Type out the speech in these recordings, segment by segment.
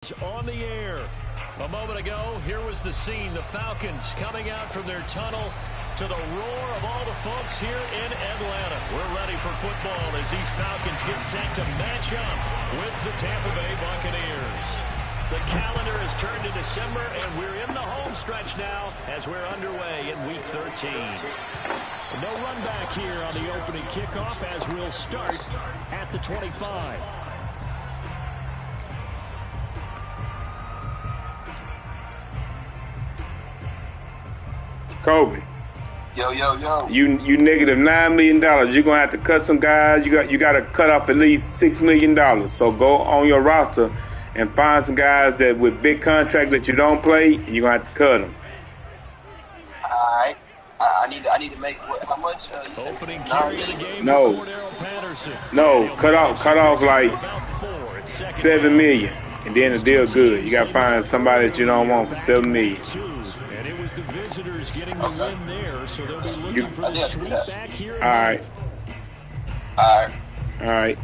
On the air. A moment ago, here was the scene. The Falcons coming out from their tunnel to the roar of all the folks here in Atlanta. We're ready for football as these Falcons get set to match up with the Tampa Bay Buccaneers. The calendar has turned to December, and we're in the home stretch now as we're underway in Week 13. No run back here on the opening kickoff as we'll start at the 25. Kobe. Yo. You negative $9 million. You're gonna have to cut some guys. You got to cut off at least $6 million. So go on your roster and find some guys that with big contract that you don't play. You're gonna have to cut them. All right. I need to make how much? Opening carry of the game. No, cut off like $7 million, and then the deal good. You got to find somebody that you don't want for $7 million. And it was the visitors getting the win there, so they'll be looking for the sweep back here. All right.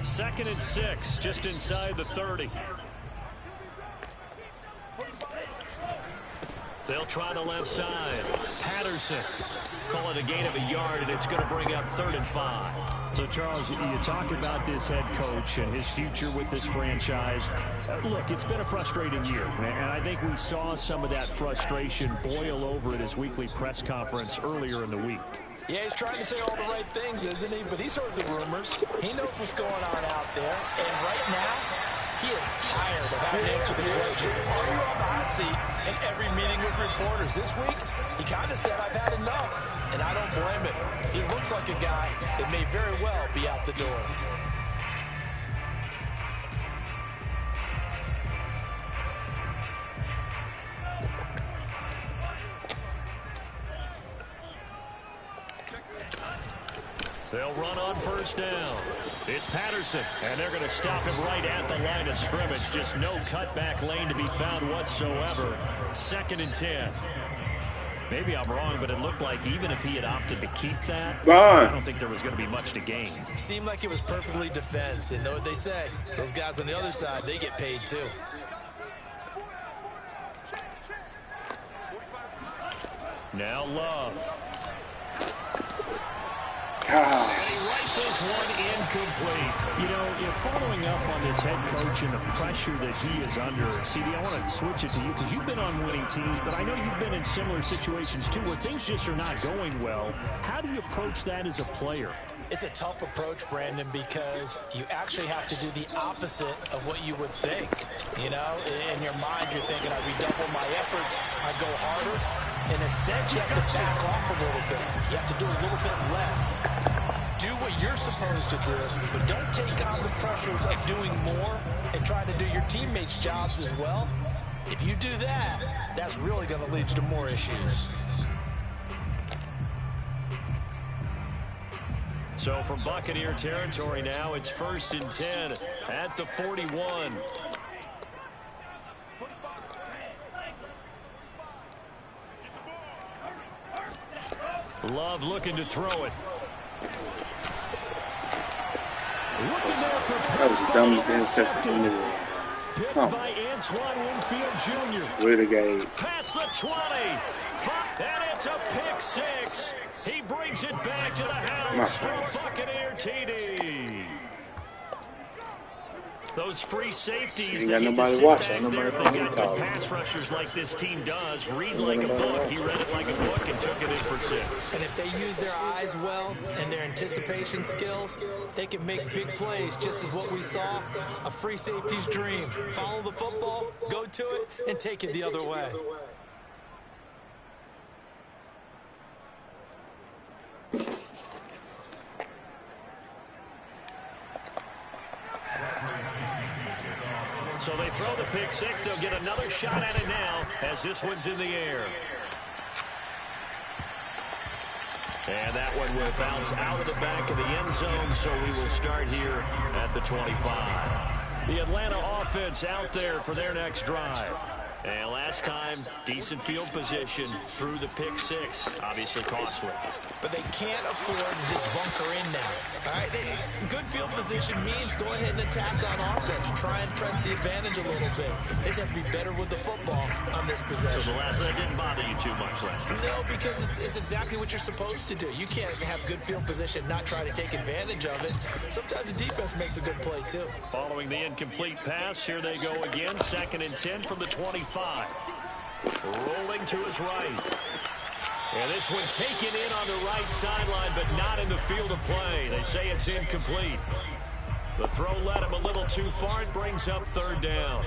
Second and 6, just inside the 30. They'll try the left side. Patterson call it a gain of a yard, and it's going to bring up 3rd and 5. So, Charles, you talk about this head coach and his future with this franchise. Look, it's been a frustrating year, and I think we saw some of that frustration boil over at his weekly press conference earlier in the week. Yeah, he's trying to say all the right things, isn't he? But he's heard the rumors. He knows what's going on out there. And right now, he is tired of having to answer the question, are you on the hot seat? In every meeting with reporters this week, he kind of said, I've had enough. And I don't blame him. He looks like a guy that may very well be out the door. They'll run on 1st down. It's Patterson, and they're going to stop him right at the line of scrimmage. Just no cutback lane to be found whatsoever. 2nd and 10. Maybe I'm wrong, but it looked like even if he had opted to keep that, I don't think there was going to be much to gain. Seemed like it was perfectly defense. And know what they said? Those guys on the other side, they get paid too. Now Love. God. And he rifles one incomplete. You know, following up on this head coach and the pressure that he is under, CD, I want to switch it to you because you've been on winning teams, but I know you've been in similar situations too where things just are not going well. How do you approach that as a player? It's a tough approach, Brandon, because you actually have to do the opposite of what you would think. You know, in your mind, you're thinking, I redouble my efforts, I go harder. In a sense, you have to back off a little bit. You have to do a little bit less. Do what you're supposed to do, but don't take on the pressures of doing more and trying to do your teammates' jobs as well. If you do that, that's really going to lead you to more issues. So from Buccaneer territory now, it's 1st and 10 at the 41. Love looking to throw it. Looking there for That was the dumbest interception in the world. Picked by Antoine Winfield Jr. Renegade. Past the 20. And it's a pick 6. He brings it back to the house for a Buccaneer TD. Those free safeties. Ain't got nobody watching. Nobody got good pass rushers like this team does. Read like a book. He read it like a book and took it in for 6. And if they use their eyes well and their anticipation skills, they can make big plays, just as what we saw, a free safety's dream. Follow the football, go to it, and take it the other way. So they throw the pick 6. They'll get another shot at it now as this one's in the air. And that one will bounce out of the back of the end zone, so we will start here at the 25. The Atlanta offense out there for their next drive. And last time, decent field position through the pick six. Obviously costly. But they can't afford to just bunker in now. All right, good field position means go ahead and attack on offense. Try and press the advantage a little bit. They just have to be better with the football on this possession. So that didn't bother you too much last time? No, because it's exactly what you're supposed to do. You can't have good field position, not try to take advantage of it. Sometimes the defense makes a good play, too. Following the incomplete pass, here they go again. 2nd and 10 from the 25. Rolling to his right. And this one taken in on the right sideline, but not in the field of play. They say it's incomplete. The throw led him a little too far. It brings up 3rd down.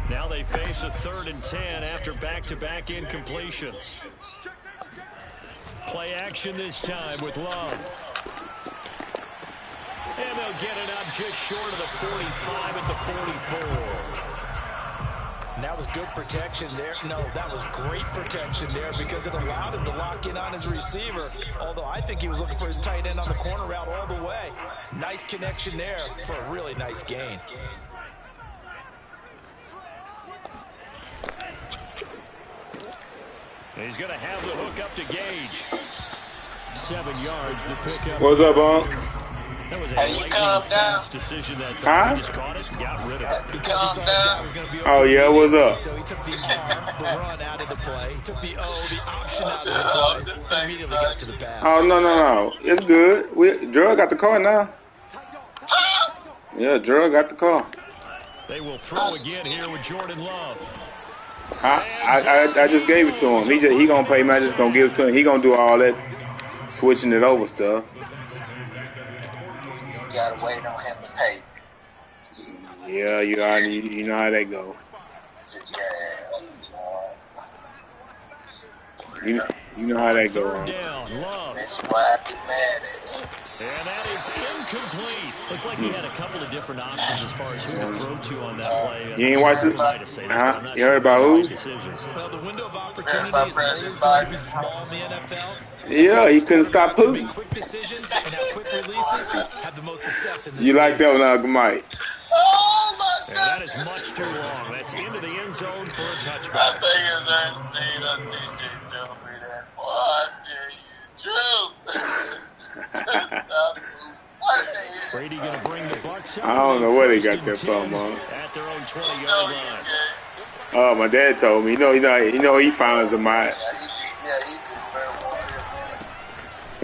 Now they face a 3rd and 10 after back-to-back incompletions. Play action this time with Love. And they'll get it up just short of the 45 at the 44. And that was good protection there. No, that was great protection there because it allowed him to lock in on his receiver. Although I think he was looking for his tight end on the corner route all the way. Nice connection there for a really nice gain. He's going to have the hook up to Gage. 7 yards, the pickup. What's up, Unc? That was a lightning fast decision that time. He just caught it and got rid of it. Because he saw his guy was going to be Oh, yeah, what's up? So he took the arm, the run out of the play. He took the option out of the play. Immediately got to the pass. Oh, no. It's good. Drug got the car now. Yeah, Drug got the car. They will throw again here with Jordan Love. I just gave it to him. He gonna pay me. I just gonna give it to him. He gonna do all that switching it over stuff. You gotta wait on him to pay. Yeah, you know how that go. You know how that go. 3rd down, Love. That's why I get mad at you. And that is incomplete. Looked like he had a couple of different options as far as who to throw to on that play. You ain't watched it? You heard about who? Well, the window of opportunity is always going to be small in the NFL. Yeah, he couldn't stop Make Putin. quick decisions and have quick releases have the most success in this You like that one, Uncle Mike? Oh my And God! that is much too long. That's into the end zone for a I touchback. think it's Ernestine. I think they told me that. Boy, I tell you the truth. Why did they hit it? Brady going to bring the Bucks up. I don't know where they got 1st that and from, 10 man. At their own 20-yard Oh, line. Oh, my dad told me. He finds them out. Yeah, he did very well.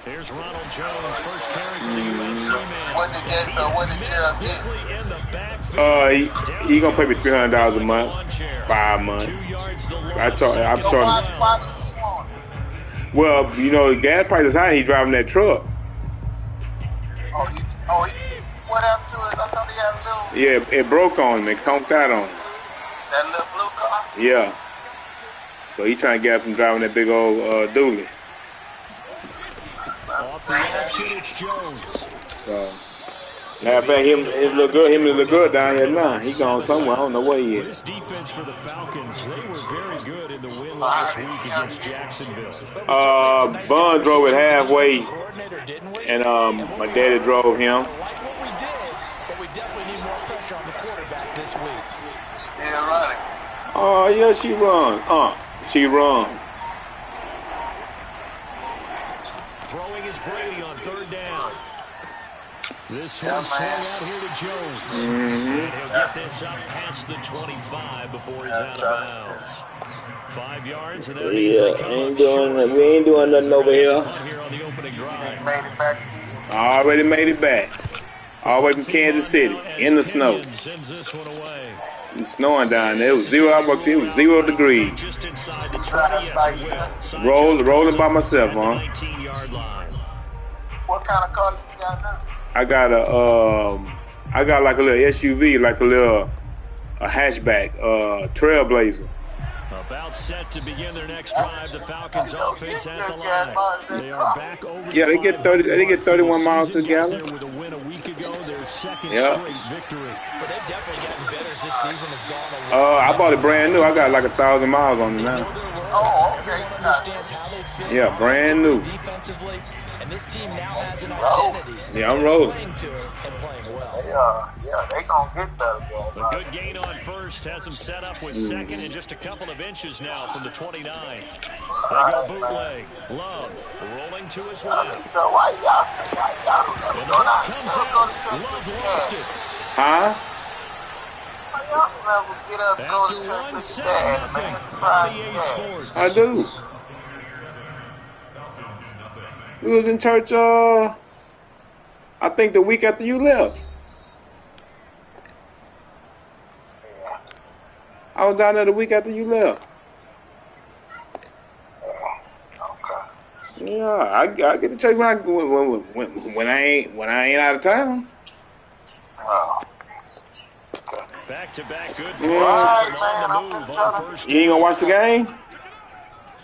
Here's Ronald Jones, first carry for the USC man. What did Gerald get? Quickly in the backfield. He gonna pay me $300 a month, 5 months. 2 yards to Love. I'm talking. Why does he want it? Well, the gas price is high. He's driving that truck. What happened to it? I thought he had a little. Yeah, it broke on him. It conked out on him. That little blue car? Yeah. So he trying to get up from driving that big old dually. Off the option, it's Jones. So, matter of fact, him and the little girl down here now. He gone somewhere. I don't know where he is. This defense for the Falcons, they were very good in the win last week against Jacksonville. Bun drove it halfway, and my daddy drove him. Like what we did, but we definitely need more pressure on the quarterback this week. Still running. Oh, yeah, she runs. She runs. Throwing is Brady on 3rd down. This one swung out here to Jones. And he'll get this up past the 25 before he's out of bounds. 5 yards, and that means they come up short. We ain't doing nothing over here. Here on the opening drive. Made it back. Already made it back. All the way from Kansas City in the snow. Sends this one away. It's snowing down there. It was 0 degrees. Just inside the 20, yes, it will. Rolling by myself, At the huh? 19-yard line. What kind of car you got now? I got like a little SUV, like a hatchback, Trailblazer. About set to begin their next drive. The Falcons offense at the line. They are back over. Yeah, they get 30. They get 31 miles to the gallon. With a win a week ago, their second Yep. straight victory. But they've definitely gotten better as this season has gone along. I bought it brand new. I got like 1,000 miles on it They know now. their Oh, okay. Everyone understands how they fit. Yeah, brand new. Defensively, and this team now has an identity. Yeah, I'm rolling. Playing to it and playing well. They gonna get better, bro. A good gain on first has him set up with second and just a couple of inches now from the 29. They go bootleg. Love rolling to his left. And the ball comes out. Love lost it. Huh? After 1-7, RBA Sports. I do. We was in church, I think the week after you left. I was down there the week after you left. Okay. Yeah, I get to church when I ain't out of town. Oh. Back-to-back good Yeah. Right, on man, the move on first. You ain't gonna watch the game?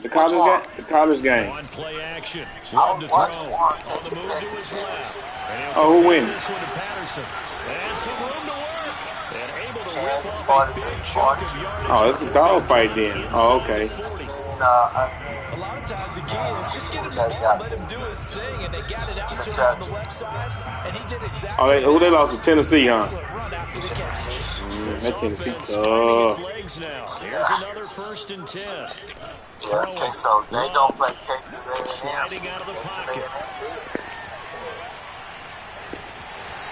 The college game? The college game. On play action. I Run to was throw. watching one. On the move to his left. And he'll Oh, who complete win? this one to Patterson. And some room to work. And able to Kansas rip off a started big to chunk march. of yardage. Oh, it's a dog fight then. Oh, okay. I seen A lot of times the key is just get him the ball, let him do his thing, and they got it out to him on the left side, and he did exactly. Oh, they lost to Tennessee, huh? Excellent run after the catch. That Tennessee Offense finding its tough. legs now. Here's another 1st and 10. okay, so they gonna play Texas A&M. Sliding out of the pocket.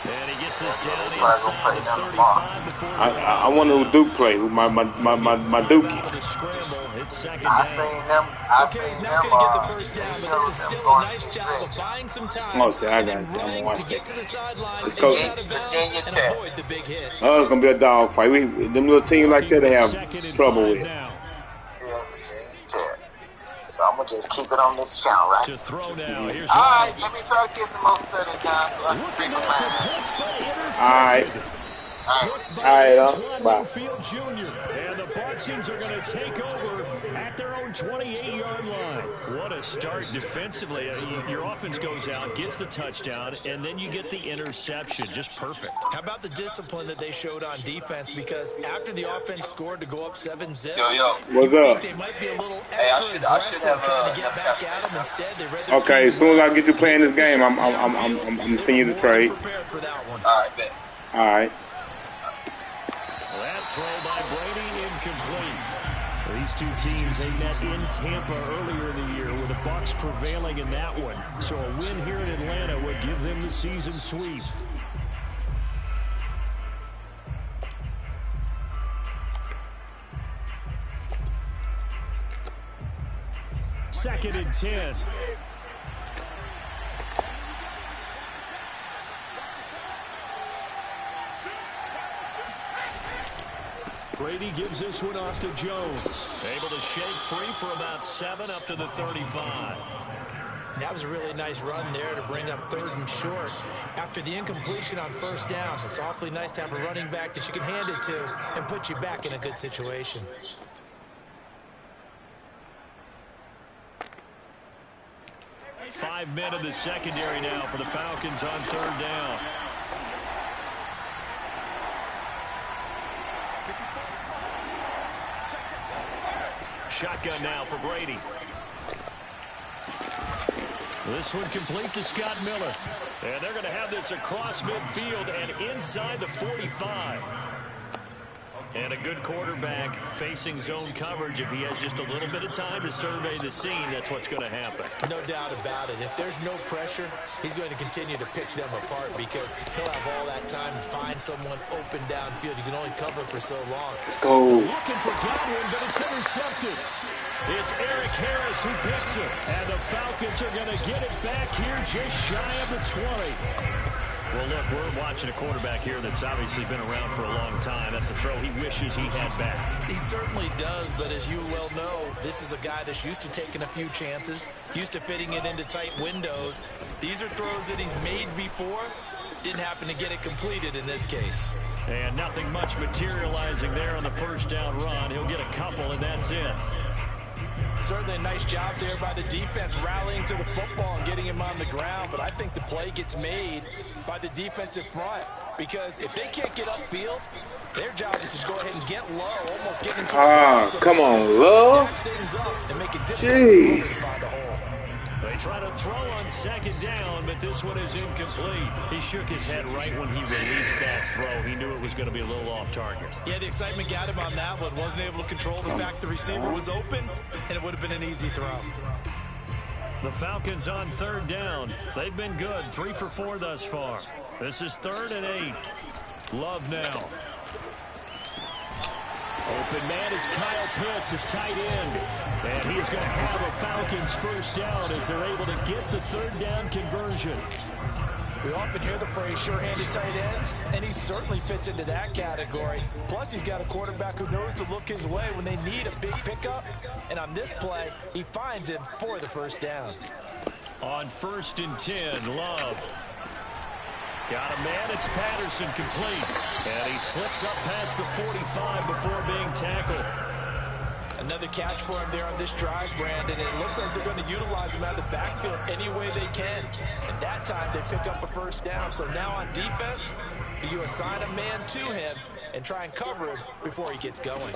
And he gets us down inside the 35 before I wonder who Duke play. Who my Dukies. scramble. It's second I down. seen them. Okay, he's not going to get the first down, but this is still a nice job of buying some time Oh, see, I and got then it. I'm gonna running watch to get that. to the sideline It's and coach. get out of bounds Virginia and Tech. avoid the big hit. Oh, it's gonna be a dog fight. Them little teams like that, they have trouble with. Now. Yeah, Virginia Tech. So I'm gonna just keep it on this channel, right? To throw now. Here's All right, let me try to get some more study time so I can free my mind. Alright. Alright, bye. Field Jr. And the Bucksins are going to take over at their own 28-yard line. What a start defensively. Your offense goes out, gets the touchdown, and then you get the interception. Just perfect. How about the discipline that they showed on defense? Because after the offense scored to go up 7-zip, Yo. What's you up? think they might be a little I extra should aggressive have, trying to get back at them. Instead, they read their Okay, keys as soon as I well. get to playing this game, I'm seeing you the trade. Prepared for that one. All right, bet. Alright. That throw by Brady incomplete. These two teams, they met in Tampa earlier in the year with the Bucs prevailing in that one. So a win here in Atlanta would give them the season sweep. Second and 10. Brady gives this one off to Jones. Able to shake free for about 7 up to the 35. That was a really nice run there to bring up 3rd and short. After the incompletion on 1st down, it's awfully nice to have a running back that you can hand it to and put you back in a good situation. Five men in the secondary now for the Falcons on 3rd down. Shotgun now for Brady. This one complete to Scott Miller. And they're going to have this across midfield and inside the 45. And a good quarterback facing zone coverage. If he has just a little bit of time to survey the scene, that's what's going to happen. No doubt about it. If there's no pressure, he's going to continue to pick them apart because he'll have all that time to find someone open downfield. You can only cover for so long. Let's go. Looking for Godwin, but it's intercepted. It's Eric Harris who picks it. And the Falcons are going to get it back here just shy of the 20. Well, look, we're watching a quarterback here that's obviously been around for a long time. That's a throw he wishes he had back. He certainly does, but as you well know, this is a guy that's used to taking a few chances, used to fitting it into tight windows. These are throws that he's made before. Didn't happen to get it completed in this case. And nothing much materializing there on the 1st down run. He'll get a couple, and that's it. Certainly a nice job there by the defense rallying to the football and getting him on the ground, but I think the play gets made by the defensive front. because if they can't get upfield, their job is to go ahead and get low, almost get into come on, Love. stack things up and make it Jeez. difficult to find a hole. They try to throw on second down, but this one is incomplete. He shook his head right when he released that throw. He knew it was going to be a little off target. Yeah, the excitement got him on that one. Wasn't able to control the fact the receiver was open, and it would have been an easy throw. The Falcons on third down. They've been good, 3 for 4 thus far. This is 3rd and 8. Love now. Open man is Kyle Pitts, his tight end. And he is going to have a Falcons first down as they're able to get the third down conversion. We often hear the phrase sure-handed tight ends, and he certainly fits into that category. Plus, he's got a quarterback who knows to look his way when they need a big pickup. And on this play, he finds him for the first down. On 1st and 10, Love. Got a man, it's Patterson, complete. And he slips up past the 45 before being tackled. Another catch for him there on this drive, Brandon. And it looks like they're going to utilize him out of the backfield any way they can. And that time they pick up a first down. So now on defense, do you assign a man to him and try and cover him before he gets going?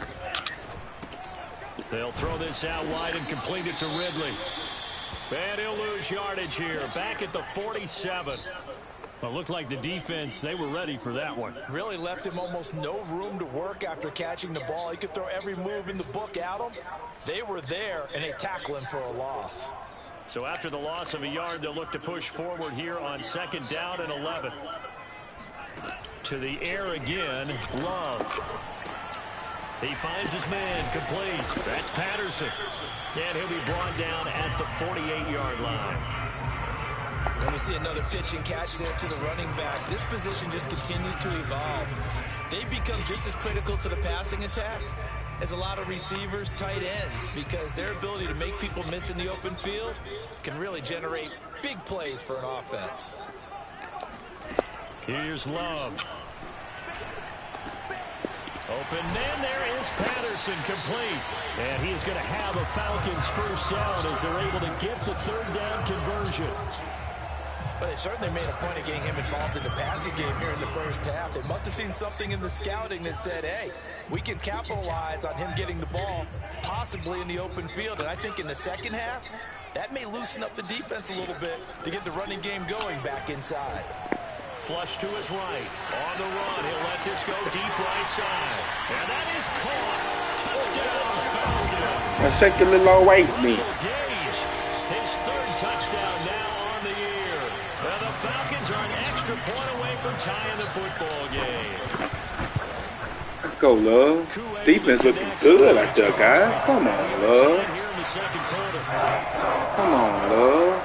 They'll throw this out wide and complete it to Ridley. And he'll lose yardage here. Back at the 47. Well, it looked like the defense, they were ready for that one. Really left him almost no room to work after catching the ball. He could throw every move in the book at him. They were there, and they tackle him for a loss. So after the loss of a yard, they'll look to push forward here on 2nd down and 11. To the air again, Love. He finds his man, complete. That's Patterson. And he'll be brought down at the 48-yard line. And we see another pitch and catch there to the running back. This position just continues to evolve. They become just as critical to the passing attack as a lot of receivers, tight ends, because their ability to make people miss in the open field can really generate big plays for an offense. Here's Love. Open man, there is Patterson, complete. And he is going to have a Falcons first down as they're able to get the third down conversion. But they certainly made a point of getting him involved in the passing game here in the first half. They must have seen something in the scouting that said, hey, we can capitalize on him getting the ball, possibly in the open field. And I think in the second half, that may loosen up the defense a little bit to get the running game going back inside. Flush to his right. On the run, he'll let this go deep right side. And that is caught. Touchdown, Falcons. Let's check the little old waist me. Gage, his 3rd touchdown now on the year. And the Falcons are an extra point away from tying the football game. Let's go, Love. Defense looking good out there, guys. Come on, Love. Come on, Love.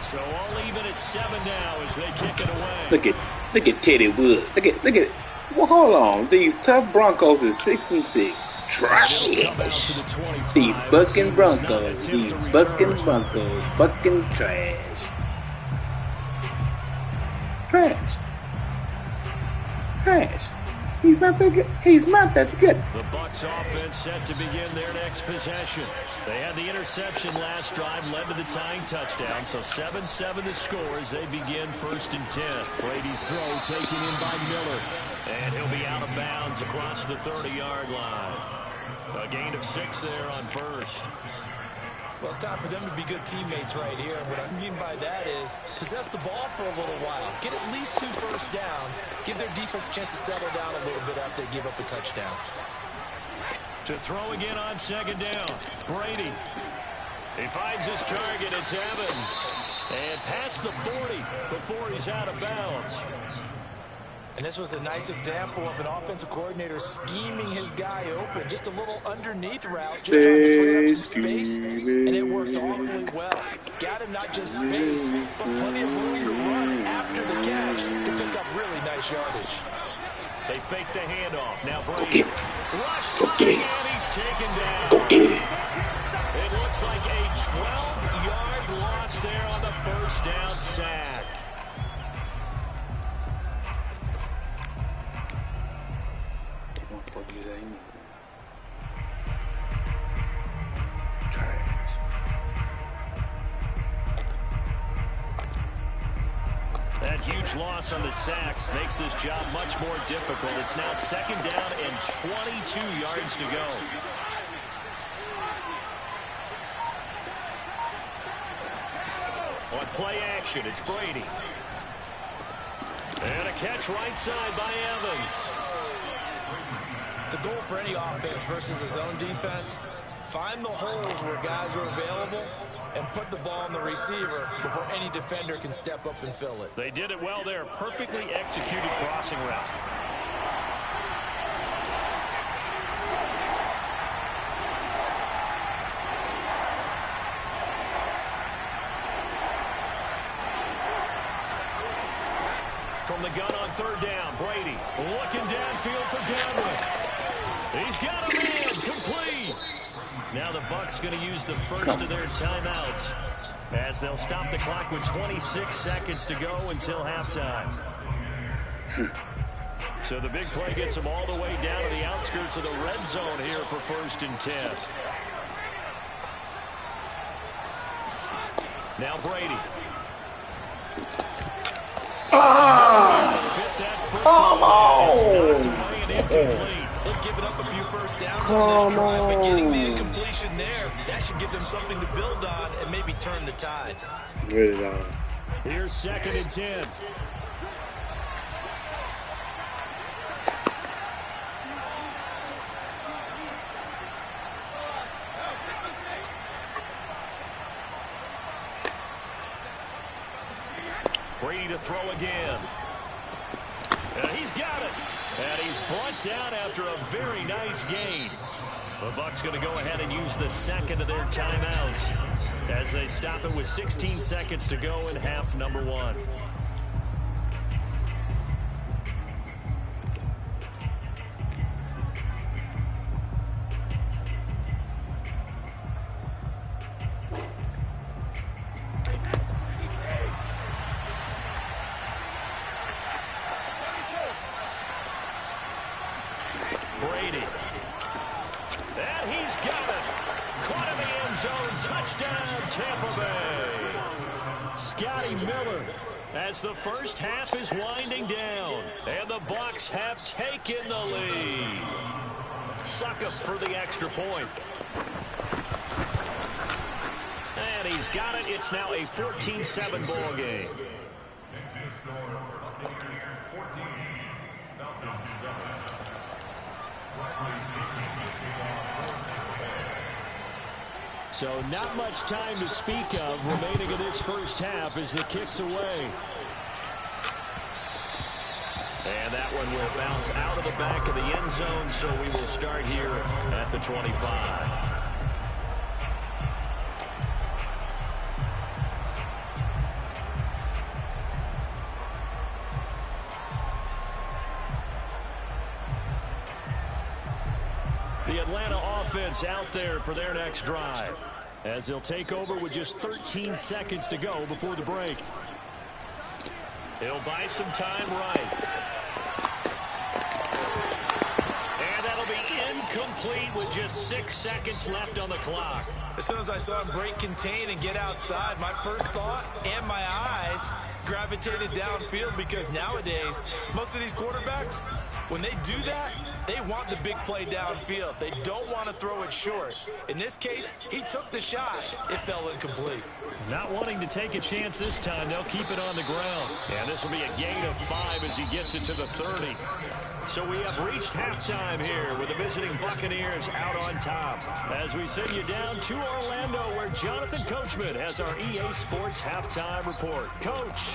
So all even at 7 now as they kick it away. Look at Teddy Wood. Look at. Well, hold on. These tough Broncos is 6-6. Trash. These bucking Broncos. Bucking trash. Trash. He's not that good. The Bucs offense set to begin their next possession. They had the interception last drive, led to the tying touchdown. So 7-7 the score as they begin 1st and 10. Brady's throw taken in by Miller. And he'll be out of bounds across the 30-yard line. A gain of 6 there on 1st. Well, it's time for them to be good teammates right here. And what I mean by that is possess the ball for a little while. Get at least 2 first downs. Give their defense a chance to settle down a little bit after they give up a touchdown. To throw again on 2nd down. Brady. He finds his target. It's Evans. And past the 40 before he's out of bounds. And this was a nice example of an offensive coordinator scheming his guy open. Just a little underneath route, just trying to clear up some space, and it worked awfully well. Got him not just space, but plenty of room to run after the catch to pick up really nice yardage. They fake the handoff. Now Brady. Rush coming, and he's taken down. It looks like a 12-yard loss there on the first down sack. That huge loss on the sack makes this job much more difficult. It's now 2nd down and 22 yards to go. On play action, it's Brady. And a catch right side by Evans. The goal for any offense versus his own defense, find the holes where guys are available and put the ball on the receiver before any defender can step up and fill it. They did it well there. Perfectly executed crossing route. From the gun on 3rd down, Brady looking downfield for Cameron. He's got a man, complete. Now the Bucs going to use the first of their timeouts as they'll stop the clock with 26 seconds to go until halftime. So the big play gets them all the way down to the outskirts of the red zone here for 1st and 10. Now Brady. Come on! They've given up a few first downs on this drive, but getting the incompletion there, that should give them something to build on and maybe turn the tide. Really not. Here's 2nd and 10. Brady to throw again. And he's got it. And he's brought down after a very nice gain. The Bucs going to go ahead and use the 2nd of their timeouts as they stop it with 16 seconds to go in half number 1. Brady. And he's got it. Caught in the end zone. Touchdown, Tampa Bay. Scotty Miller as the first half is winding down. And the Bucs have taken the lead. Suck up for the extra point. And he's got it. It's now a 14-7 ball game. So not much time to speak of remaining in this first half as the kick's away. And that one will bounce out of the back of the end zone, so we will start here at the 25. The Atlanta offense out there for their next drive as they'll take over with just 13 seconds to go before the break. He'll buy some time right. And that'll be incomplete with just 6 seconds left on the clock. As soon as I saw him break contain and get outside, my first thought and my eyes gravitated downfield, because nowadays, most of these quarterbacks, when they do that, they want the big play downfield. They don't want to throw it short. In this case, he took the shot. It fell incomplete. Not wanting to take a chance this time, they'll keep it on the ground. And this will be a gain of 5 as he gets it to the 30. So we have reached halftime here with the visiting Buccaneers out on top. As we send you down to Orlando, where Jonathan Coachman has our EA Sports halftime report. Coach.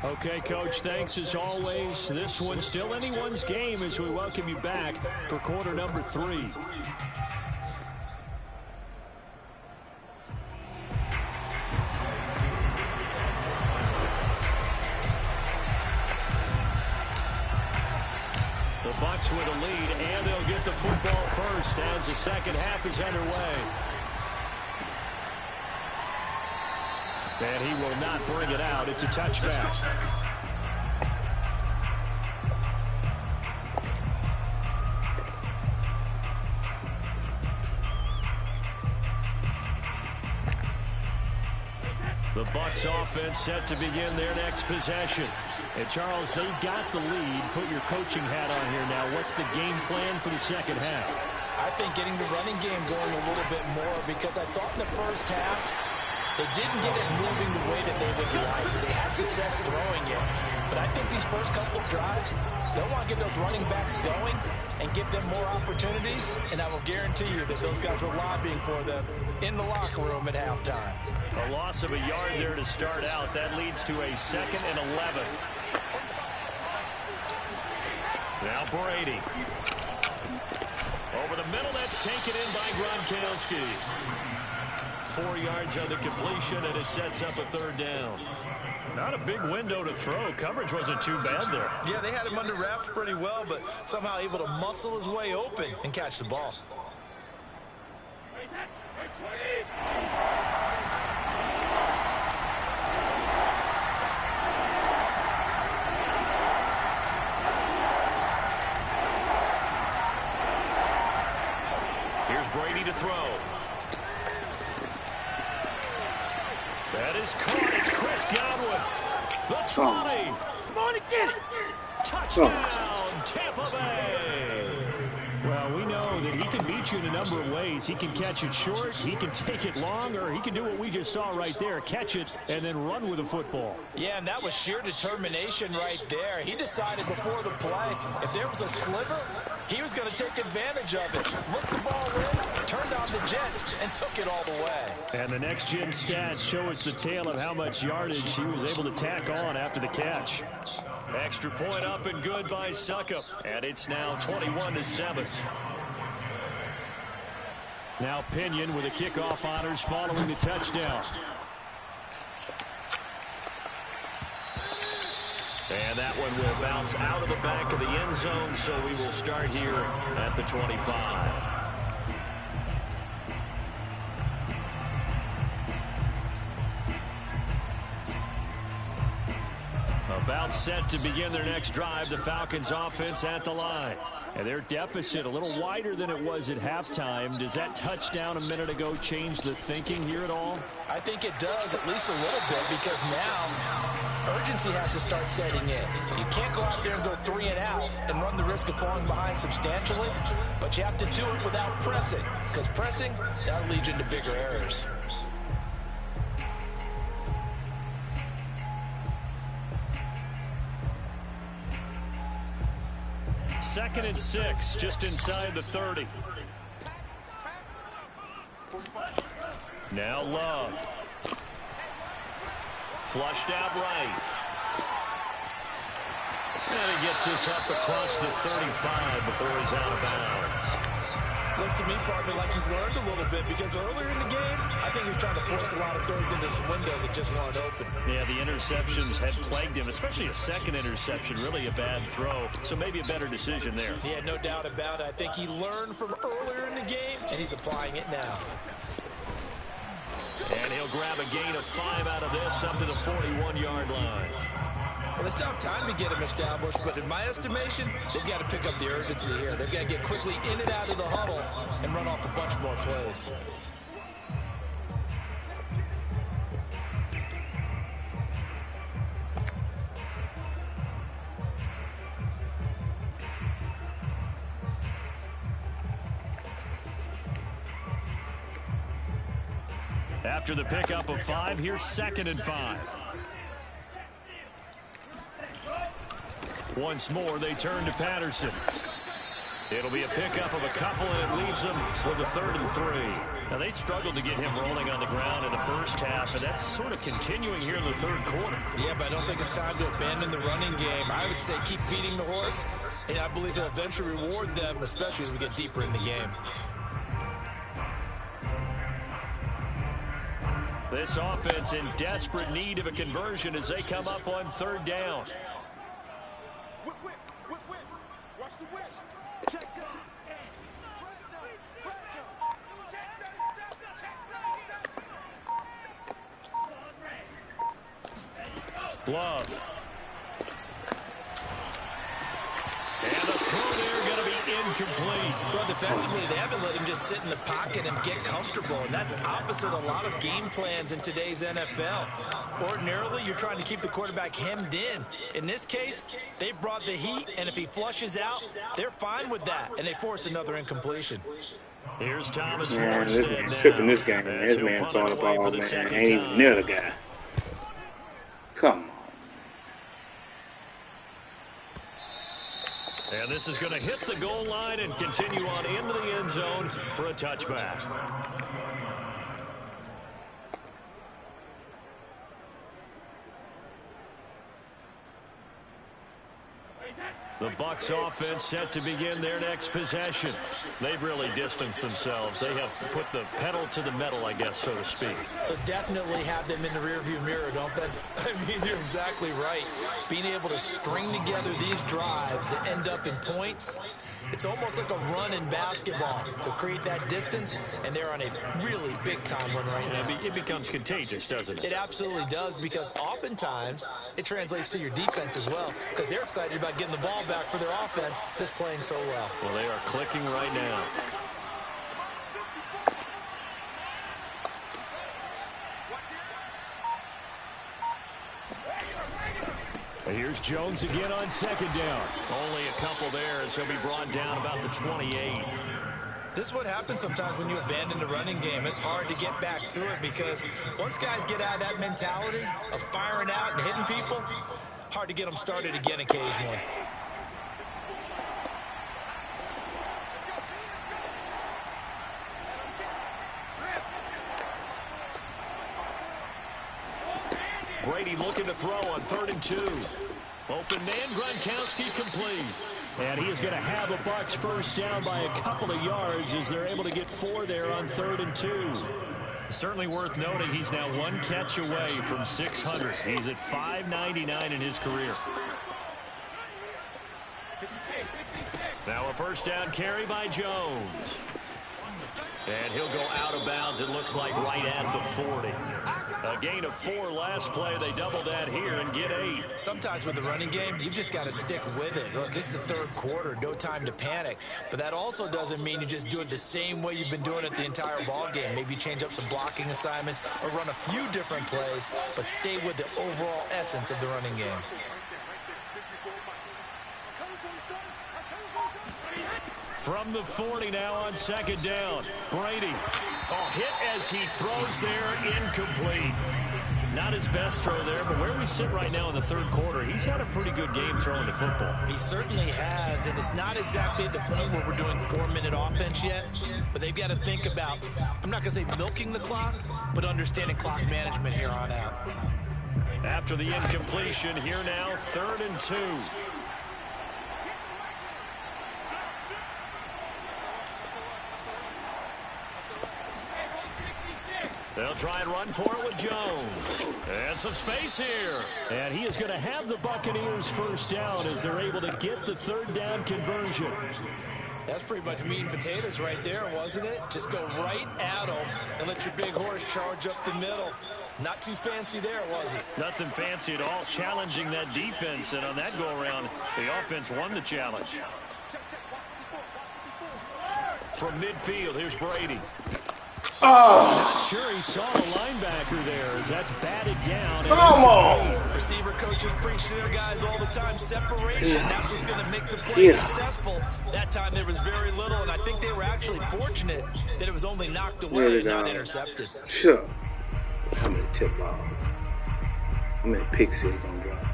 Okay, Coach, thanks as always. This one's still anyone's game as we welcome you back for quarter number 3. The Bucs with a lead, and they'll get the football first as the second half is underway. And he will not bring it out. It's a touchback. The Bucs offense set to begin their next possession. And, Charles, they've got the lead. Put your coaching hat on here now. What's the game plan for the second half? I think getting the running game going a little bit more, because I thought in the first half they didn't get it moving the way that they would like. They had success throwing it. But I think these first couple of drives, they'll want to get those running backs going and give them more opportunities. And I will guarantee you that those guys were lobbying for them in the locker room at halftime. A loss of a yard there to start out. That leads to a 2nd and 11. Now Brady. Over the middle, that's taken in by Gronkowski. 4 yards on the completion, and it sets up a 3rd down. Not a big window to throw. Coverage wasn't too bad there. Yeah, they had him under wraps pretty well, but somehow able to muscle his way open and catch the ball. Here's Brady to throw. That is caught. It's Chris Godwin. The try. Come on and get it. Touchdown, Tampa Bay. Well, we know that he can beat you in a number of ways. He can catch it short, he can take it long, or he can do what we just saw right there, catch it and then run with the football. Yeah, and that was sheer determination right there. He decided before the play, if there was a sliver, he was going to take advantage of it. Looked the ball in, turned on the Jets, and took it all the way. And the next-gen stats show us the tale of how much yardage he was able to tack on after the catch. Extra point up and good by Suckup. And it's now 21-7. Now Pinion with the kickoff honors following the touchdown. And that one will bounce out of the back of the end zone, so we will start here at the 25. About set to begin their next drive, the Falcons offense at the line. And their deficit a little wider than it was at halftime. Does that touchdown a minute ago change the thinking here at all? I think it does, at least a little bit, because now urgency has to start setting in. You can't go out there and go 3 and out and run the risk of falling behind substantially, but you have to do it without pressing, because pressing, that'll lead you into bigger errors. Second and 6, just inside the 30. Now Love. Flushed out right. And he gets this up across the 35 before he's out of bounds. Looks to me, partner, like he's learned a little bit, because earlier in the game, I think he was trying to force a lot of throws into some windows that just weren't open. Yeah, the interceptions had plagued him, especially a second interception, really a bad throw. So maybe a better decision there. Yeah, no doubt about it. I think he learned from earlier in the game, and he's applying it now. And he'll grab a gain of 5 out of this up to the 41-yard line. Well, they still have time to get him established, but in my estimation, they've got to pick up the urgency here. They've got to get quickly in and out of the huddle and run off a bunch more plays. After the pickup of 5, here's 2nd and 5. Once more, they turn to Patterson. It'll be a pickup of a couple, and it leaves them with a 3rd and 3. Now, they struggled to get him rolling on the ground in the first half, and that's sort of continuing here in the 3rd quarter. Yeah, but I don't think it's time to abandon the running game. I would say keep feeding the horse, and I believe it'll eventually reward them, especially as we get deeper in the game. This offense in desperate need of a conversion as they come up on 3rd down. Watch the whip. Love. And the throw there going to be incomplete. Well, defensively, they haven't let him just sit in the pocket and get comfortable, and that's opposite a lot of game plans in today's NFL. Ordinarily, you're trying to keep the quarterback hemmed in. In this case, they brought the heat, and if he flushes out, they're fine with that, and they force another incompletion. Here's Thomas Man, this Morstead man's now. tripping this game. As This he'll man's punt throwing it the away ball, for the man. second Ain't even time. near the guy. Come on. And this is going to hit the goal line and continue on into the end zone for a touchback. The Bucs offense set to begin their next possession. They've really distanced themselves. They have put the pedal to the metal, I guess, so to speak. So definitely have them in the rearview mirror, don't they? I mean, you're exactly right. Being able to string together these drives that end up in points, it's almost like a run in basketball to create that distance, and they're on a really big-time run right now. It becomes contagious, doesn't it? It absolutely does, because oftentimes it translates to your defense as well, because they're excited about getting the ball back for their offense that's playing so well. Well, they are clicking right now. Here's Jones again on second down. Only a couple there, as he'll be brought down about the 28. This is what happens sometimes when you abandon the running game. It's hard to get back to it, because once guys get out of that mentality of firing out and hitting people, hard to get them started again occasionally. Brady looking to throw on 3rd and 2. Open man, Gronkowski complete. And he is going to have a Bucs first down by a couple of yards as they're able to get 4 there on 3rd and 2. Certainly worth noting he's now 1 catch away from 600. He's at 599 in his career. Now a first down carry by Jones. And he'll go out of bounds, it looks like, right at the 40. A gain of 4 last play. They double that here and get 8. Sometimes with the running game, you've just got to stick with it. Look, this is the 3rd quarter, no time to panic. But that also doesn't mean you just do it the same way you've been doing it the entire ball game. Maybe change up some blocking assignments or run a few different plays, but stay with the overall essence of the running game. From the 40 now on second down. Brady. Hit as he throws there, incomplete. Not his best throw there, but where we sit right now in the 3rd quarter, he's had a pretty good game throwing the football. He certainly has, and it's not exactly at the point where we're doing 4-minute offense yet, but they've got to think about, I'm not going to say milking the clock, but understanding clock management here on out. After the incompletion, here now, 3rd and 2. They'll try and run for it with Jones. And some space here. And he is going to have the Buccaneers first down as they're able to get the 3rd down conversion. That's pretty much meat and potatoes right there, wasn't it? Just go right at them and let your big horse charge up the middle. Not too fancy there, was it? Nothing fancy at all, challenging that defense. And on that go-around, the offense won the challenge. From midfield, here's Brady. Oh, Sure, he saw the linebacker there as that's batted down. come on. Receiver coaches preach to their guys all the time. Separation, that's what's going to make the play successful. That time there was very little, and I think they were actually fortunate that it was only knocked away and not intercepted. Sure. How many tip balls? How many picks is he going to drop?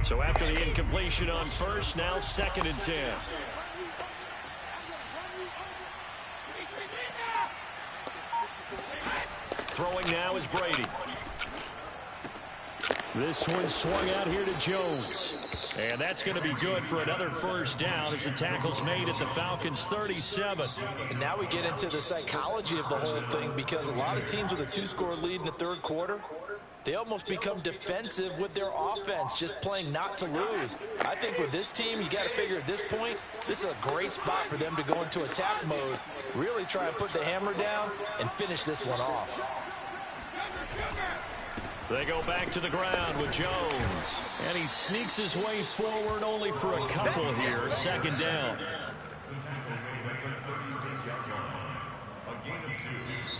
So after the incompletion on first, now 2nd and 10. Throwing now is Brady. This one swung out here to Jones. And that's going to be good for another first down as the tackle's made at the Falcons' 37. And now we get into the psychology of the whole thing, because a lot of teams with a 2-score lead in the 3rd quarter, they almost become defensive with their offense, just playing not to lose. I think with this team, you got to figure at this point, this is a great spot for them to go into attack mode, really try and put the hammer down and finish this one off. They go back to the ground with Jones. And he sneaks his way forward only for a couple here. Second down.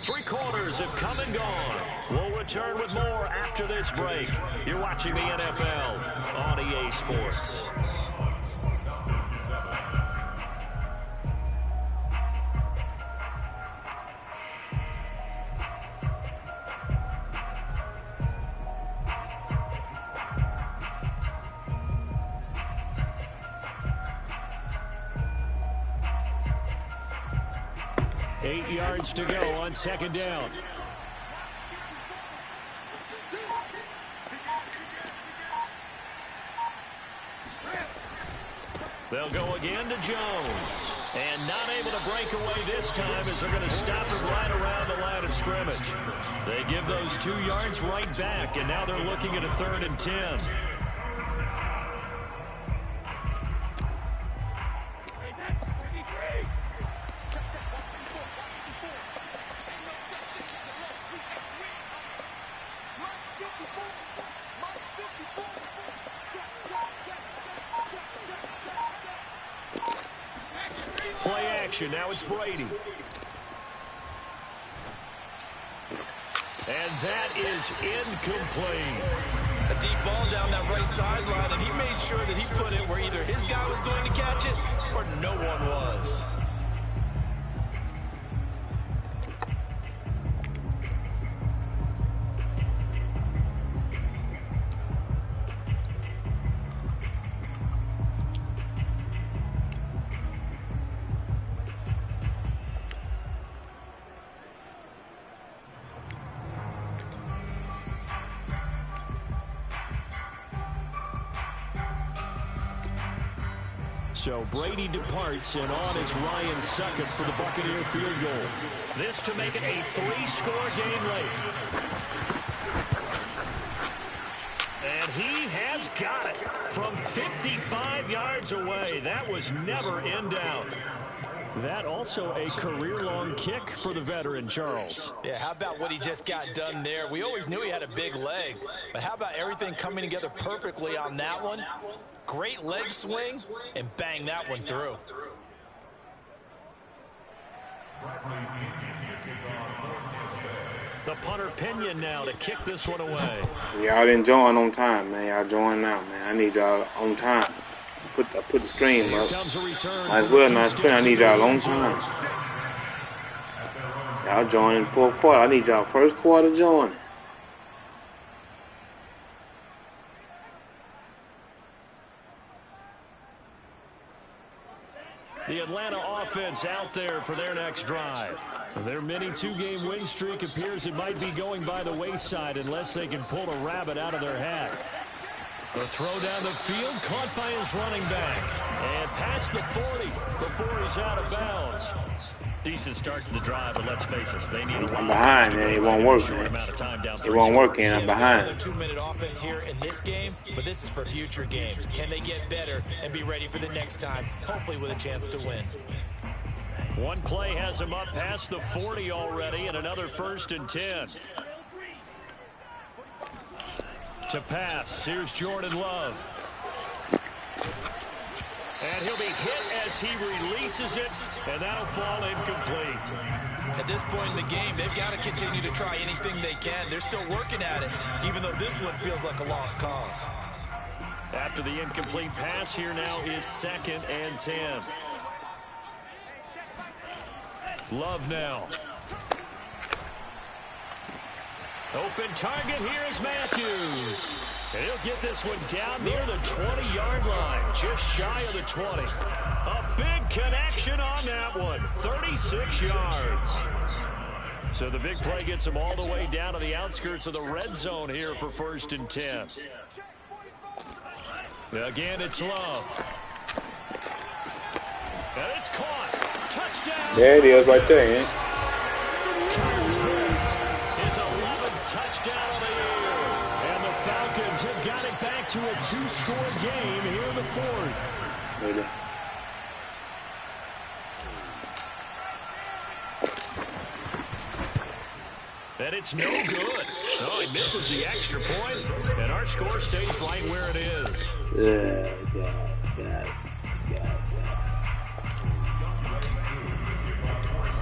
3 quarters have come and gone. We'll return with more after this break. You're watching the NFL on EA Sports. Eight yards to go on second down. They'll go again to Jones. And not able to break away this time as they're going to stop him right around the line of scrimmage. They give those 2 yards right back, and now they're looking at a 3rd and 10. Now it's Brady. And that is incomplete. A deep ball down that right sideline, and he made sure that he put it where either his guy was going to catch it or no one was. So Brady departs, and on it's Ryan Succop for the Buccaneer field goal. This to make it a 3-score game late. And he has got it from 55 yards away. That was never in doubt. That also a career-long kick for the veteran, Charles. Yeah, how about what he just got done there? We always knew he had a big leg, but how about everything coming together perfectly on that one? Great leg swing, and bang that one through. The punter Pinion now to kick this one away. Y'all didn't join on time, man. Y'all join now, man. I need y'all on time. Put the stream up. Might as well not screen. I need y'all on time. Y'all join in 4th quarter. I need y'all 1st quarter joining. The Atlanta offense out there for their next drive. Their mini 2-game win streak appears it might be going by the wayside unless they can pull a rabbit out of their hat. The throw down the field caught by his running back. And past the 40 before he's out of bounds. Decent start to the drive, but let's face it, they need a lot. I'm behind, man. It won't work, man. It won't work, and I'm behind. Another 2-minute offense here in this game, but this is for future games. Can they get better and be ready for the next time, hopefully with a chance to win? One play has him up past the 40 already, and another 1st and 10. To pass, here's Jordan Love. And he'll be hit as he releases it, and that'll fall incomplete. At this point in the game, they've got to continue to try anything they can. They're still working at it, even though this one feels like a lost cause. After the incomplete pass, here now is 2nd and 10. Love now. Open target, here is Matthews. And he'll get this one down near the 20-yard line, just shy of the 20. A big connection on that one, 36 yards. So the big play gets him all the way down to the outskirts of the red zone here for 1st and 10. Again, it's Love. And it's caught. Touchdown. There it is right there, eh? His 11th touchdown of the year. And the Falcons have got it back to a 2-score game here in the 4th. Really? And it's no good. Oh, he misses the extra point, and our score stays right where it is. Guys.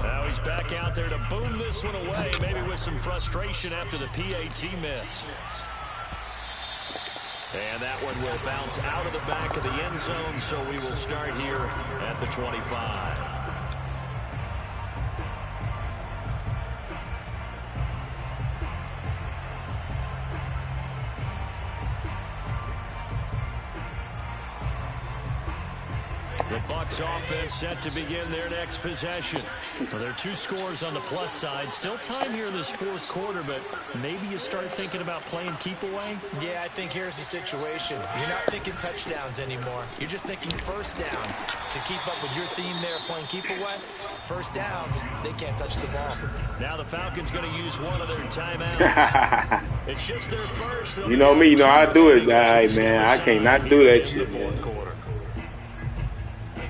Now he's back out there to boom this one away, maybe with some frustration after the PAT miss. And that one will bounce out of the back of the end zone, so we will start here at the 25. The Bucs offense set to begin their next possession. Well, there are 2 scores on the plus side. Still time here in this 4th quarter, but maybe you start thinking about playing keep away? Yeah, I think here's the situation. You're not thinking touchdowns anymore. You're just thinking first downs. To keep up with your theme there, playing keep away, first downs, they can't touch the ball. Now the Falcons going to use one of their timeouts. It's just their first. You know me, I do it, man. I cannot do that shit, man.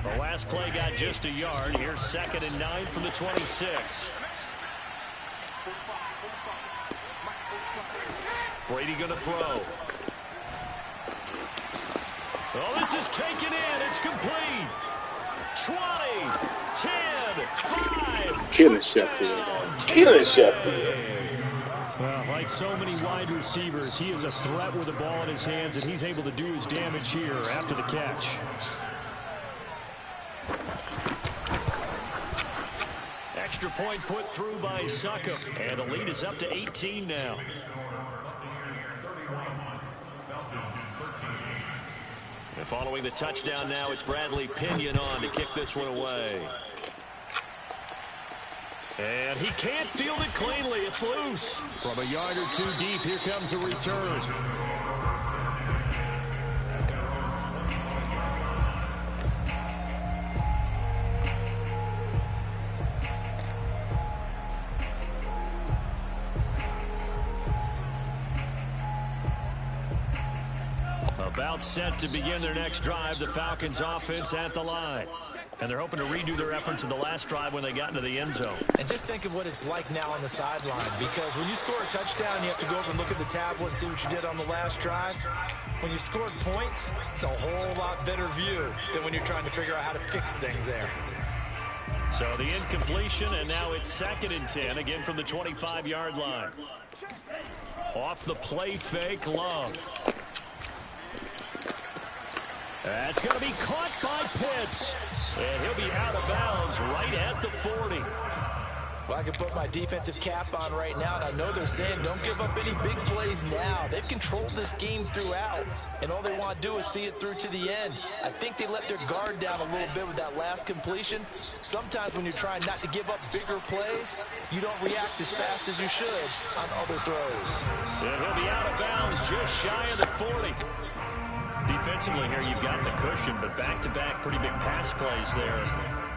The last play got just a yard. Here's 2nd and 9 from the 26. Brady going to throw. Oh, this is taken in. It's complete. 20, 10, 5. Killing Sheffield. Killing Sheffield. Well, like so many wide receivers, he is a threat with the ball in his hands, and he's able to do his damage here after the catch. Extra point put through by Succo, and the lead is up to 18 now. And following the touchdown now, it's Bradley Pinion on to kick this one away. And he can't field it cleanly. It's loose. From a yard or 2 deep, here comes a return. About set to begin their next drive, the Falcons offense at the line. And they're hoping to redo their efforts in the last drive when they got into the end zone. And just think of what it's like now on the sideline, because when you score a touchdown, you have to go over and look at the tablet and see what you did on the last drive. When you scored points, it's a whole lot better view than when you're trying to figure out how to fix things there. So the incompletion, and now it's 2nd and 10, again from the 25-yard line. Off the play fake, Love. That's going to be caught by Pitts. And he'll be out of bounds right at the 40. Well, I can put my defensive cap on right now, and I know they're saying don't give up any big plays now. They've controlled this game throughout, and all they want to do is see it through to the end. I think they let their guard down a little bit with that last completion. Sometimes when you're trying not to give up bigger plays, you don't react as fast as you should on other throws. And he'll be out of bounds just shy of the 40. Defensively here, you've got the cushion, but back-to-back pretty big pass plays there.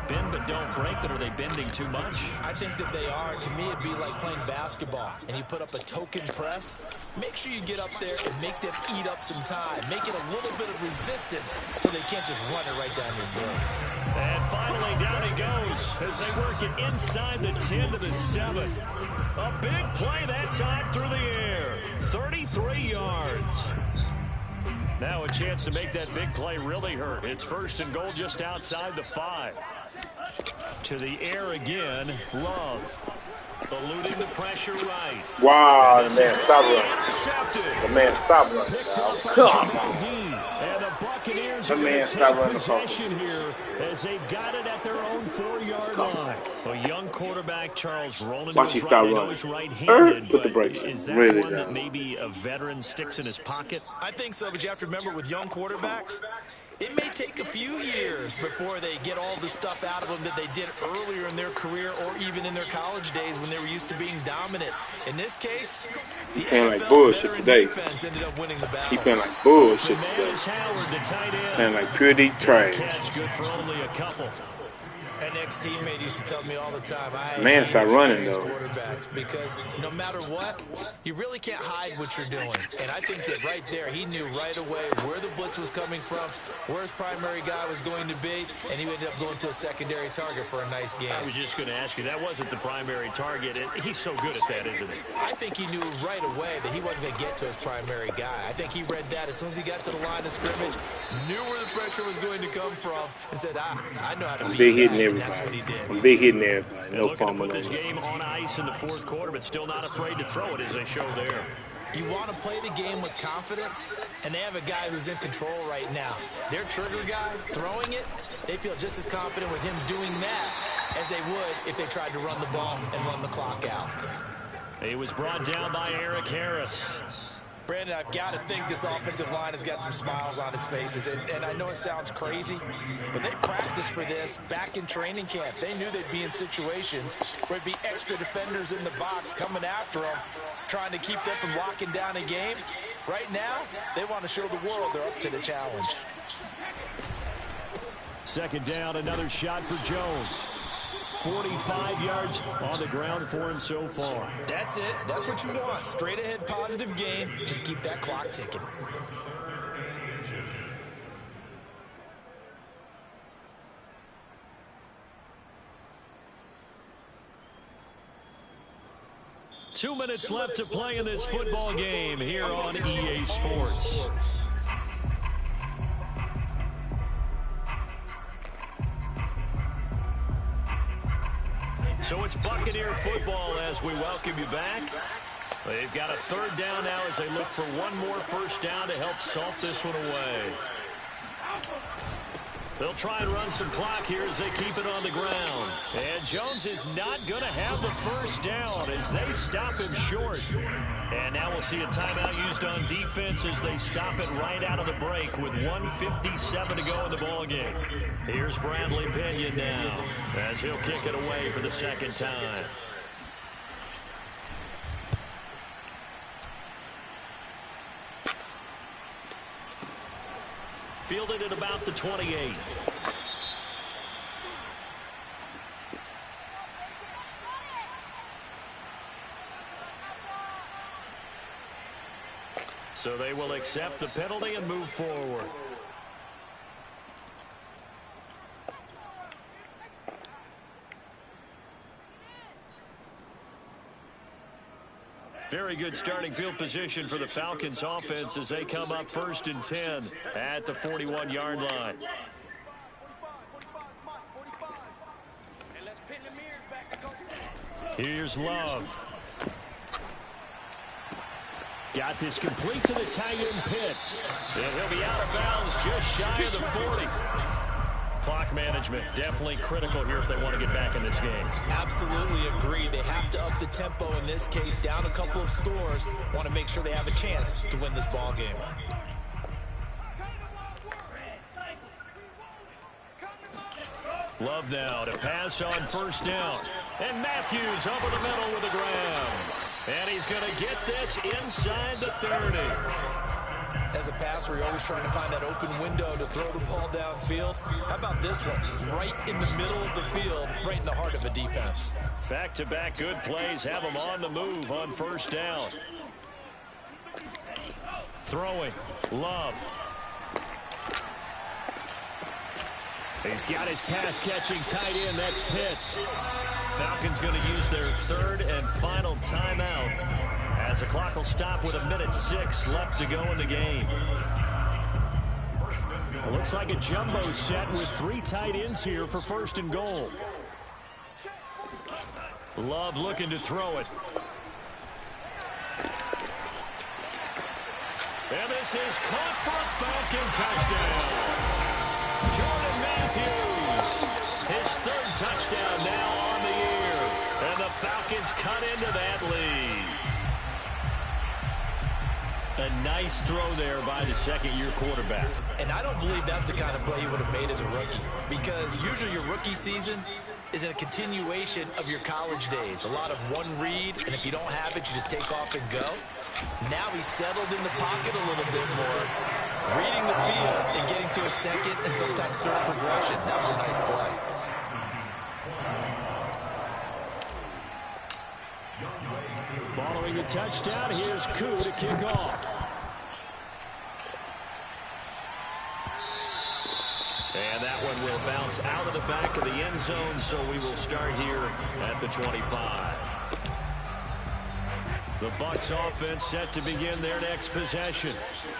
Bend but don't break, but are they bending too much? I think that they are. To me, it'd be like playing basketball, and you put up a token press. Make sure you get up there and make them eat up some time. Make it a little bit of resistance so they can't just run it right down your throat. And finally, down he goes as they work it inside the 10 to the 7. A big play that time through the air. 33 yards. Now a chance to make that big play really hurt. It's 1st and goal just outside the 5. To the air again, Love. Eluding the pressure right. Wow, the man stopped running. The man stopped running. Come on. And the Buccaneers The are man going to stopped take running the possession here as they've got it at their own 4-yard line. A young quarterback, Charles Roland. Watch he stop running. Right-handed, put the brakes is on. that Really one down. that maybe a veteran sticks in his pocket? I think so, but you have to remember with young quarterbacks, it may take a few years before they get all the stuff out of them that they did earlier in their career or even in their college days when they were used to being dominant. In this case, the playing like NFL bullshit veteran today. defense ended up winning the battle. He playing like bullshit Man today. is Howard, the tight end. Playing like purity trash. Catch good for only a couple. an ex-teammate used to tell me all the time, I Man, hate start running, experienced though. quarterbacks because no matter what, you really can't hide what you're doing. And I think that right there, he knew right away where the blitz was coming from, where his primary guy was going to be, and he ended up going to a secondary target for a nice game. I was just going to ask you, that wasn't the primary target. He's so good at that, isn't he? I think he knew right away that he wasn't going to get to his primary guy. I think he read that as soon as he got to the line of scrimmage, knew where the pressure was going to come from, and said, I know how to beat that, and that's what he did. I'm big hitting everybody. No looking to fumble put this over. game on ice in the fourth quarter, but still not afraid to throw it as they show there. You want to play the game with confidence, and they have a guy who's in control right now. Their trigger guy, throwing it, they feel just as confident with him doing that as they would if they tried to run the ball and run the clock out. He was brought down by Eric Harris. Brandon, I've got to think this offensive line has got some smiles on its faces. And I know it sounds crazy, but they practiced for this back in training camp. They knew they'd be in situations where there'd be extra defenders in the box coming after them, trying to keep them from locking down a game. Right now, they want to show the world they're up to the challenge. Second down, another shot for Jones. 45 yards on the ground for him so far. That's it. That's what you want. Straight ahead positive game. Just keep that clock ticking. Two minutes left to play in this football game here on EA Sports. So it's Buccaneer football as we welcome you back. They've got a third down now as they look for one more first down to help salt this one away. They'll try and run some clock here as they keep it on the ground. And Jones is not going to have the first down as they stop him short. And now we'll see a timeout used on defense as they stop it right out of the break with 1:57 to go in the ballgame. Here's Bradley Pinion now as he'll kick it away for the second time. Fielded at about the 28. So they will accept the penalty and move forward. Very good starting field position for the Falcons offense as they come up 1st and 10 at the 41-yard line. Here's Love. Got this complete to the tight end Pitts. And he'll be out of bounds just shy of the 40. Clock management definitely critical here if they want to get back in this game. Absolutely agree. They have to up the tempo in this case, down a couple of scores. Want to make sure they have a chance to win this ball game. Love now to pass on first down. And Matthews over the middle with a grab. And he's going to get this inside the 30. As a passer, you're always trying to find that open window to throw the ball downfield. How about this one? Right in the middle of the field, right in the heart of a defense. Back-to-back good plays have him on the move on first down. Throwing. Love. He's got his pass-catching tight end. That's Pitts. Falcons going to use their third and final timeout as the clock will stop with 1:06 left to go in the game. It looks like a jumbo set with 3 tight ends here for 1st and goal. Love looking to throw it. And this is caught for a Falcon touchdown. Jordan Matthews, his 3rd touchdown now on the year. And the Falcons cut into that lead. A nice throw there by the second-year quarterback. And I don't believe that's the kind of play you would have made as a rookie, because usually your rookie season is a continuation of your college days. A lot of one read, and if you don't have it, you just take off and go. Now he's settled in the pocket a little bit more, reading the field and getting to a second and sometimes third progression. That was a nice play. Following the touchdown, here's Koo to kick off. And that one will bounce out of the back of the end zone, so we will start here at the 25. The Bucs offense set to begin their next possession.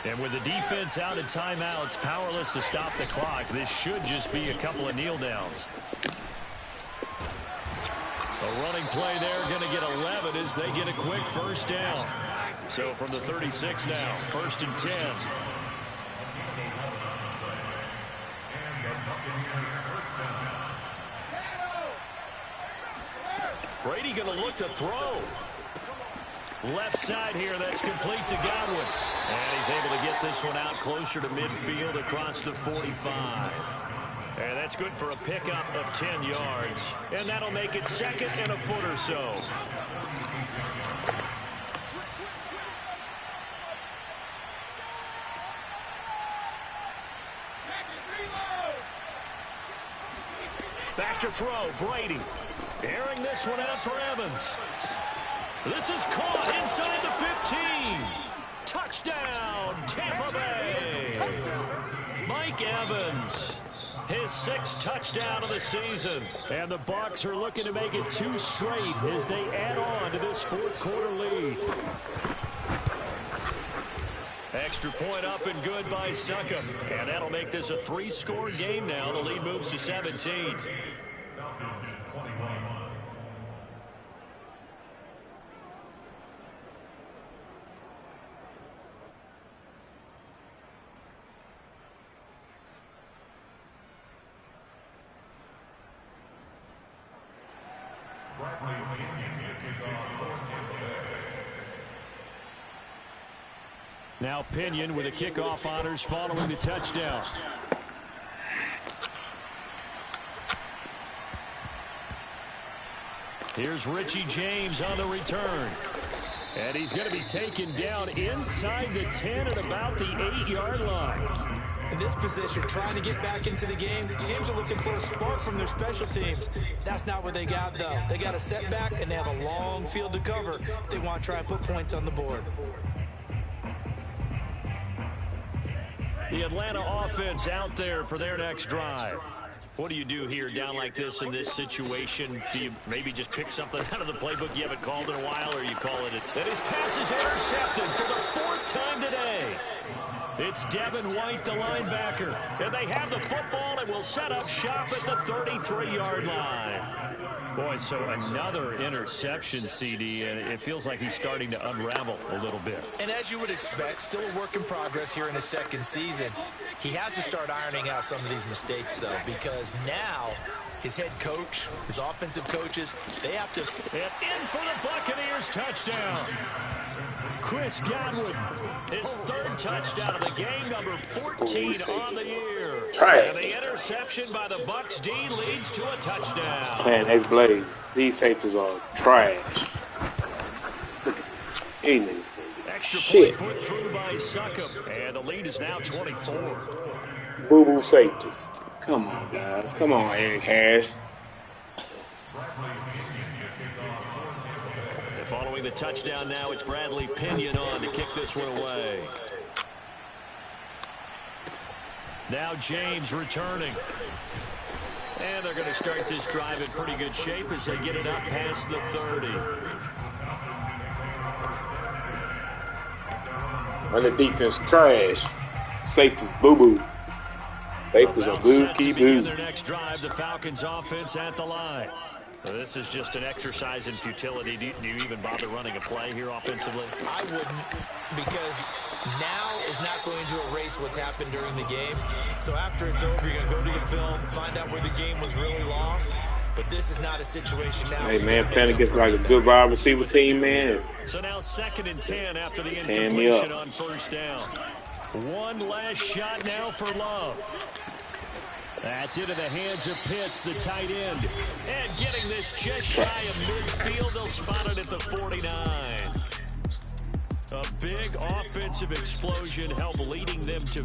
And with the defense out at timeouts, powerless to stop the clock, this should just be a couple of kneel downs. A running play there, going to get 11 as they get a quick first down. So from the 36 now, 1st and 10. Brady going to look to throw. Left side here, that's complete to Godwin. And he's able to get this one out closer to midfield across the 45. And that's good for a pickup of 10 yards. And that'll make it 2nd and a foot or so. Back to throw, Brady. Airing this one out for Evans. This is caught inside the 15. Touchdown, Tampa Bay. Mike Evans, his 6th touchdown of the season. And the Bucs are looking to make it 2 straight as they add on to this 4th quarter lead. Extra point up and good by Succop. And that'll make this a 3-score game now. The lead moves to 17. Now Pinion with the kickoff honors following the touchdown. Here's Richie James on the return. And he's going to be taken down inside the 10 at about the 8-yard line. In this position, trying to get back into the game, teams are looking for a spark from their special teams. That's not what they got, though. They got a setback, and they have a long field to cover if they want to try and put points on the board. The Atlanta offense out there for their next drive. What do you do here down like this in this situation? Do you maybe just pick something out of the playbook you haven't called in a while, or you call it? And his pass is intercepted for the 4th time today. It's Devin White, the linebacker. And they have the football and will set up shop at the 33-yard line. Boy, so another interception, CD, and it feels like he's starting to unravel a little bit. And as you would expect, still a work in progress here in his 2nd season. He has to start ironing out some of these mistakes, though, because now his head coach, his offensive coaches, they have to... And in for the Buccaneers touchdown. Chris Godwin, his 3rd touchdown of the game, number 14 on the year. And the interception by the Bucs D leads to a touchdown. Man, X-Blaze, these safeties are trash. Look at these niggas can do Extra shit. point put through by Succop, and the lead is now 24. Boo-boo safeties. Come on, guys. Come on, Eric Harris. Following the touchdown now, it's Bradley Pinion on to kick this one away. Now James returning. And they're going to start this drive in pretty good shape as they get it up past the 30. Run the defense trash. Safeties boo-boo. Safeties are boo-key-boo. Their next drive, the Falcons offense at the line. Well, this is just an exercise in futility. Do you even bother running a play here offensively? I wouldn't, because now is not going to erase what's happened during the game. So after it's over, you're going to go to the film, find out where the game was really lost. But this is not a situation now. Hey, man, playing against like a good wide receiver team, man. So now 2nd and 10 after the incompletion on 1st down. One last shot now for Love. That's into the hands of Pitts, the tight end. And getting this just shy of midfield, they'll spot it at the 49. A big offensive explosion helped leading them to